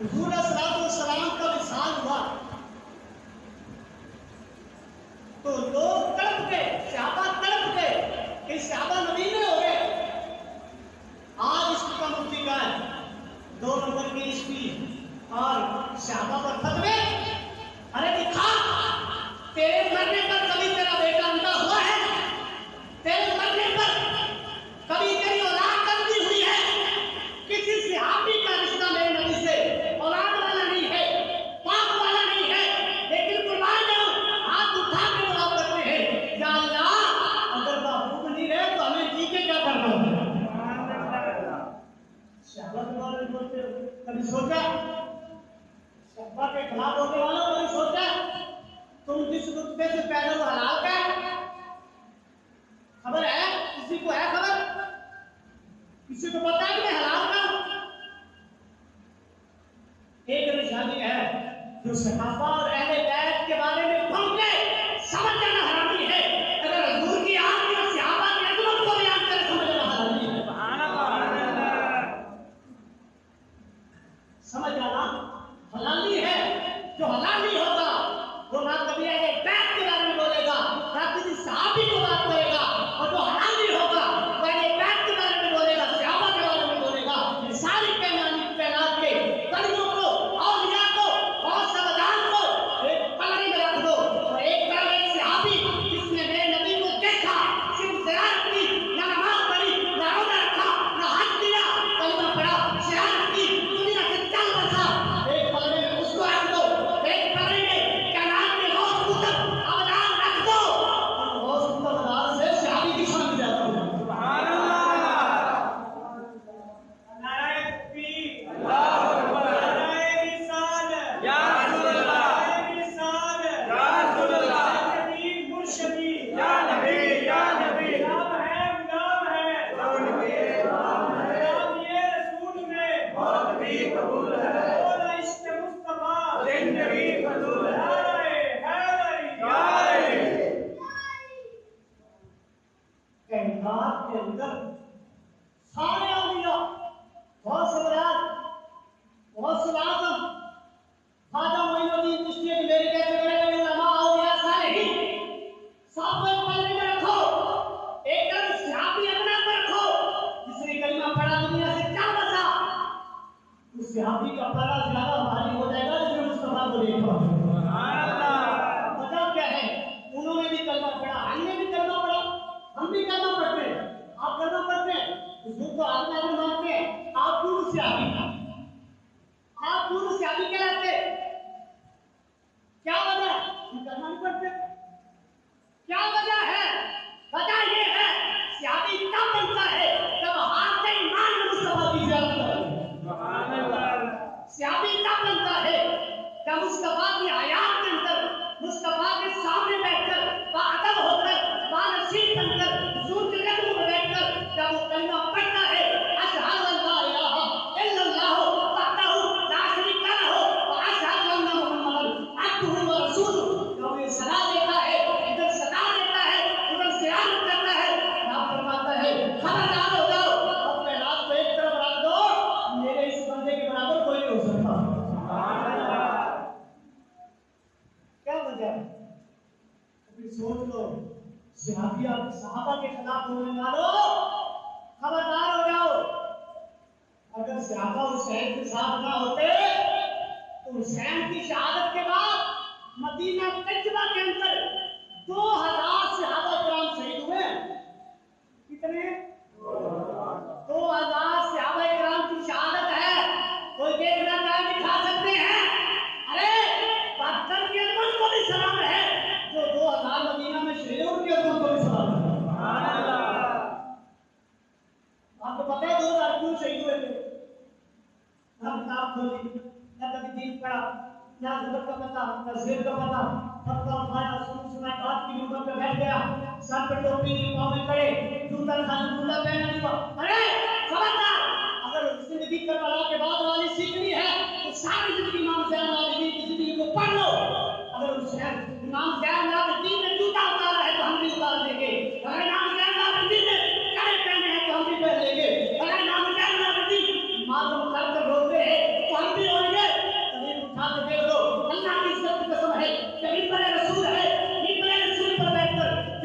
حضور السلام کا وصال ہوا تو لوگ تڑپ گئے، صحابہ تڑپ گئے کہ صحابہ مدینے ہو گئے۔ آج اس کا مفتی کا ہے 2 نمبر کی عیسوی اور صحابہ پر فتوے، ارے دکھا تیرے مرنے پر کبھی تیرا بیٹا اندھا ہوا ہے؟ تیرے مرنے پر کبھی تیری اولاد اندھی ہوئی ہے؟ کسی صحابی کا رشتہ میرے نبی سے اولاد والا نہیں ہے، باپ والا نہیں ہے، لیکن قربان جاؤ ہاتھ اٹھا کے دعا کرتے ہیں یا اللہ اگر محبوب نہیں رہے تو ہمیں جی کے کیا کرنا ہے؟ صحابہ کے بارے میں بولتے کبھی سوچا؟ صحابہ کے خلاف ہونے والوں کبھی سوچا تم جس رتبے سے پیدا ہو حلال کا ہے؟ خبر ہے؟ کسی کو ہے خبر؟ کسی کو پتا ہے کہ میں حلال کا ہوں؟ ایک نشانی ہے جو صحابہ اور اہل بیت کے بارے میں پڑھ کے سمجھ جانا حرامی ہے۔ اگر حضور کی آنکھ اور صحابہ کی عظمت کو بیان کرے سمجھ جانا حرامی ہے۔ سمجھ جانا حلالی ہے۔ جو حلال نہیں ہوگا وہ نہ کبھی اہل بیت کے بارے میں بولے گا نہ کسی صحابی کو بات کرے گا، اور جو حلال نہیں ہوگا وہ اہل بیت کے بارے میں بولے گا، صحابہ کے بارے میں بولے گا۔ یہ ساری کائنات کے بڑیوں کو، اولیاء کو اور سمجھان کو ایک پلڑی میں رکھ دو، اور ایک طرف ایک صحابی جس نے میرے نبی کو دیکھا، صرف زیارت کی، نہ نماز پڑھی، نہ روزہ رکھا، نہ حج کیا، کلمہ پڑھا، شہادت کی، دنیا سے چل بسا، ایک پلڑی میں اس کو رکھ دو، ایک پلڑی میں کائنات کے غوث قطب ابدال رکھ دو، اور غوث قطب ابدال سے صحابی کی شان زیادہ ہو جائے۔ سبحان اللہ، نعرہ تکبیر، اللہ اکبر، نعرہ رسالت، یا رسول اللہ، نعرہ رسالت، یا رسول اللہ، مرشدی مرشدی، یا نبی یا نبی، غلام ہے غلام ہے، رسول کے غلام ہے، غلام یہ رسول میں بہت بھی قبول ہے، بولا عشق مصطفیٰ زندگی فضول ہے، کائنات کے اندر سارے اولیاء، غوث اعظم، غوث اعظم، خواجہ معین الدین چشتی کی میری کہتے ہیں علماء اولیاء صالحین، سب کو ایک پلڑی میں رکھو، ایک طرف صحابی اپنا پر رکھو جس نے کلمہ پڑھا دنیا سے چل بسا، اس صحابی کا پلڑا زیادہ بھاری ہو جائے گا جس نے مصطفیٰ کو دیکھا۔ وجہ کیا ہے؟ انہوں نے بھی کلمہ پڑھا، ہم نے بھی کلمہ پڑھا، ہم بھی کلمہ پڑھتے ہیں، آپ کلمہ پڑھتے ہیں، حضور کو آپ نبی مانتے ہیں، آپ دور سے آبی، آپ دور سے آبی کہلاتے ہیں۔ کیا وجہ ہے؟ ہم کلمہ نہیں پڑھتے۔ کیا وجہ ہے؟ وجہ یہ ہے صحابی تب بنتا ہے جب ہاتھ سے ایمان میں مصطفیٰ کی زیارت کرے۔ صحابی تب بنتا ہے جب مصطفیٰ کی حیات کے اندر مصطفیٰ کے سامنے بیٹھ کر باادب ہو کر بانصیب بن کر حضور کے قدموں میں بیٹھ کر جب وہ کلمہ پڑھتا ہے اشہد ان لا الہ الا اللہ وحدہ لا شریک لہ واشہد ان محمدا عبدہ ورسولہ، جب یہ صدا دیتا ہے ادھر صدا دیتا ہے ادھر زیارت کرتا ہے، آپ فرماتا ہے خبردار ہو جاؤ، اپنے ہاتھ کو ایک طرف رکھ دو، میرے اس بندے کے برابر کوئی نہیں ہو سکتا۔ کیا وجہ ہے؟ کبھی سوچ لو، صحابہ کے خلاف بولنے والوں خبردار ہو جاؤ، اگر صحابہ حسین کے ساتھ نہ ہوتے تو حسین کی شہادت کے بعد مدینہ طیبہ کے اندر 2000 صحابہ کرام شہید ہوئے۔ کتنے؟ 2000 صحابہ کرام کی شہادت ہے۔ کوئی دیکھنا چاہے دکھا سکتے ہیں؟ ارے پتھر کی عظمت کو بھی سلام ہے، جو 2000 مدینہ میں شہید ہوئے ان کی عظمت کو بھی سلام ہے۔ آپ کو پتہ ہے 2000 کیوں شہید ہوئے تھے؟ نہ کتاب کھولی، نہ کبھی دین پڑھا، نہ حضرت کا پتہ، نہ زیر کا پتہ، فتویٰ اٹھایا، سنا بات کی نوبت پہ بیٹھ گیا، سر پہ ٹوپی نہیں، پاؤں میں کڑے، جوتا جوتا پہنا نہیں ہوا۔ ارے خبردار، اگر زندگی کربلا کے بعد والی سیکھنی ہے تو ساری زندگی امام زین العابدین کی زندگی کو پڑھ لو۔ اگر امام زین العابدین نے جوتا اتارا ہے تو ہم بھی اتار لیں گے، اگر امام زین العابدین نے کڑے پہنے ہیں تو ہم بھی پہن لیں گے، اگر امام زین العابدین معلوم کر روتے ہیں تو ہم بھی ہوئیں گے۔